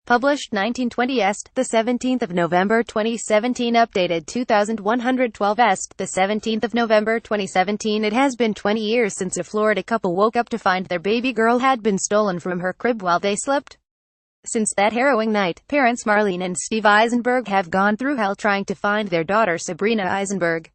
Published 1920 Est, the 17th of November 2017. Updated 2112 Est, the 17th of November 2017. It has been 20 years since a Florida couple woke up to find their baby girl had been stolen from her crib while they slept. Since that harrowing night, parents Marlene and Steve Aisenberg have gone through hell trying to find their daughter Sabrina Aisenberg.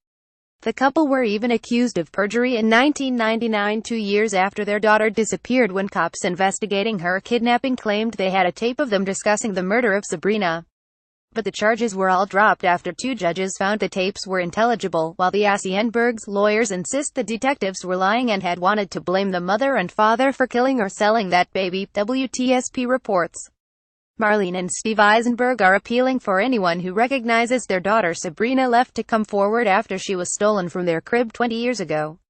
The couple were even accused of perjury in 1999, 2 years after their daughter disappeared, when cops investigating her kidnapping claimed they had a tape of them discussing the murder of Sabrina. But the charges were all dropped after 2 judges found the tapes were intelligible, while the Aisenbergs' lawyers insist the detectives were lying and had wanted to blame the mother and father for killing or selling that baby, WTSP reports. Marlene and Steve Aisenberg are appealing for anyone who recognizes their daughter Sabrina left to come forward after she was stolen from their crib 20 years ago.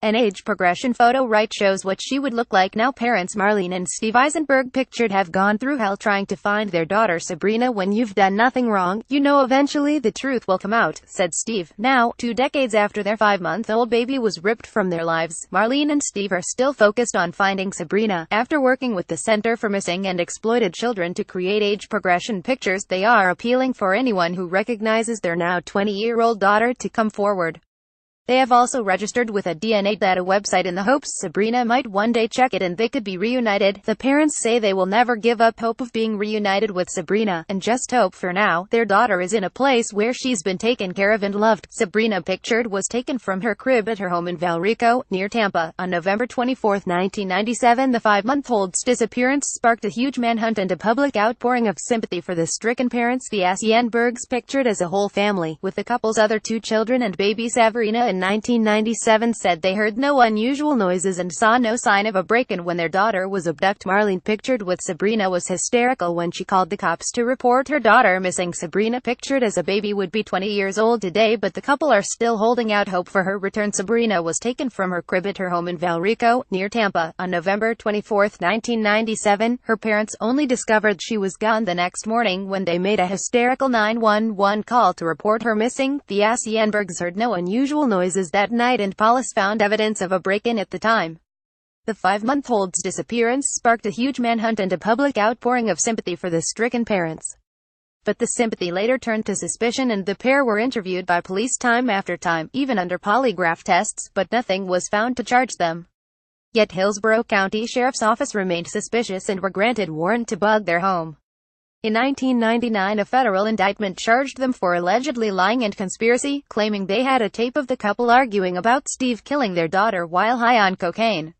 An age progression photo right shows what she would look like now. Parents Marlene and Steve Aisenberg pictured have gone through hell trying to find their daughter Sabrina. When you've done nothing wrong, you know eventually the truth will come out, said Steve. Now, 2 decades after their 5-month-old baby was ripped from their lives, Marlene and Steve are still focused on finding Sabrina. After working with the Center for Missing and Exploited Children to create age progression pictures, they are appealing for anyone who recognizes their now 20-year-old daughter to come forward. They have also registered with a DNA data website in the hopes Sabrina might one day check it and they could be reunited. The parents say they will never give up hope of being reunited with Sabrina, and just hope for now. Their daughter is in a place where she's been taken care of and loved. Sabrina, pictured, was taken from her crib at her home in Valrico, near Tampa, on November 24, 1997. The 5-month-old's disappearance sparked a huge manhunt and a public outpouring of sympathy for the stricken parents. The Aisenbergs, pictured as a whole family, with the couple's other 2 children and baby Sabrina in 1997, said they heard no unusual noises and saw no sign of a break-in when their daughter was abducted. Marlene, pictured with Sabrina, was hysterical when she called the cops to report her daughter missing. Sabrina, pictured as a baby, would be 20 years old today, but the couple are still holding out hope for her return. Sabrina was taken from her crib at her home in Valrico, near Tampa, on November 24, 1997. Her parents only discovered she was gone the next morning when they made a hysterical 911 call to report her missing. The Aisenbergs heard no unusual noises that night, and police found evidence of a break-in at the time. The 5-month-old's disappearance sparked a huge manhunt and a public outpouring of sympathy for the stricken parents. But the sympathy later turned to suspicion, and the pair were interviewed by police time after time, even under polygraph tests, but nothing was found to charge them. Yet Hillsborough County Sheriff's Office remained suspicious and were granted warrant to bug their home. In 1999, a federal indictment charged them for allegedly lying and conspiracy, claiming they had a tape of the couple arguing about Steve killing their daughter while high on cocaine.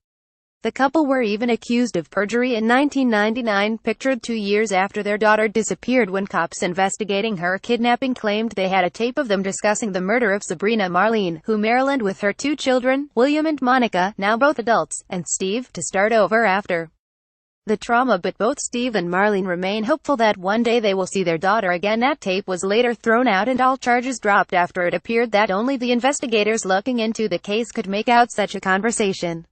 The couple were even accused of perjury in 1999, pictured 2 years after their daughter disappeared, when cops investigating her kidnapping claimed they had a tape of them discussing the murder of Sabrina. Marlene, who Maryland with her 2 children, William and Monica, now both adults, and Steve, to start over after the trauma. But both Steve and Marlene remain hopeful that one day they will see their daughter again. That tape was later thrown out and all charges dropped after it appeared that only the investigators looking into the case could make out such a conversation.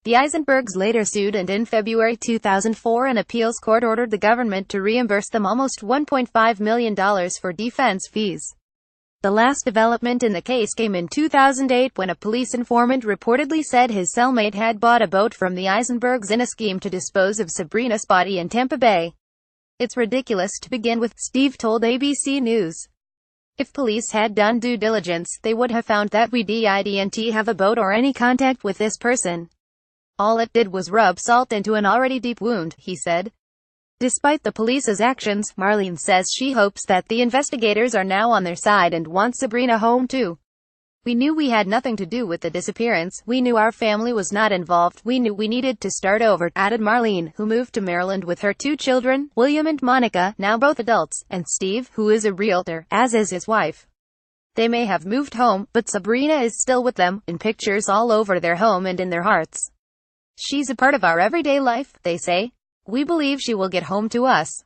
The Aisenbergs later sued, and in February 2004 an appeals court ordered the government to reimburse them almost $1.5 million for defense fees. The last development in the case came in 2008 when a police informant reportedly said his cellmate had bought a boat from the Aisenbergs in a scheme to dispose of Sabrina's body in Tampa Bay. "It's ridiculous to begin with," Steve told ABC News. "If police had done due diligence, they would have found that we didn't have a boat or any contact with this person. All it did was rub salt into an already deep wound," he said. Despite the police's actions, Marlene says she hopes that the investigators are now on their side and wants Sabrina home too. "We knew we had nothing to do with the disappearance. We knew our family was not involved. We knew we needed to start over," added Marlene, who moved to Maryland with her 2 children, William and Monica, now both adults, and Steve, who is a realtor, as is his wife. They may have moved home, but Sabrina is still with them, in pictures all over their home and in their hearts. "She's a part of our everyday life," they say. "We believe she will get home to us."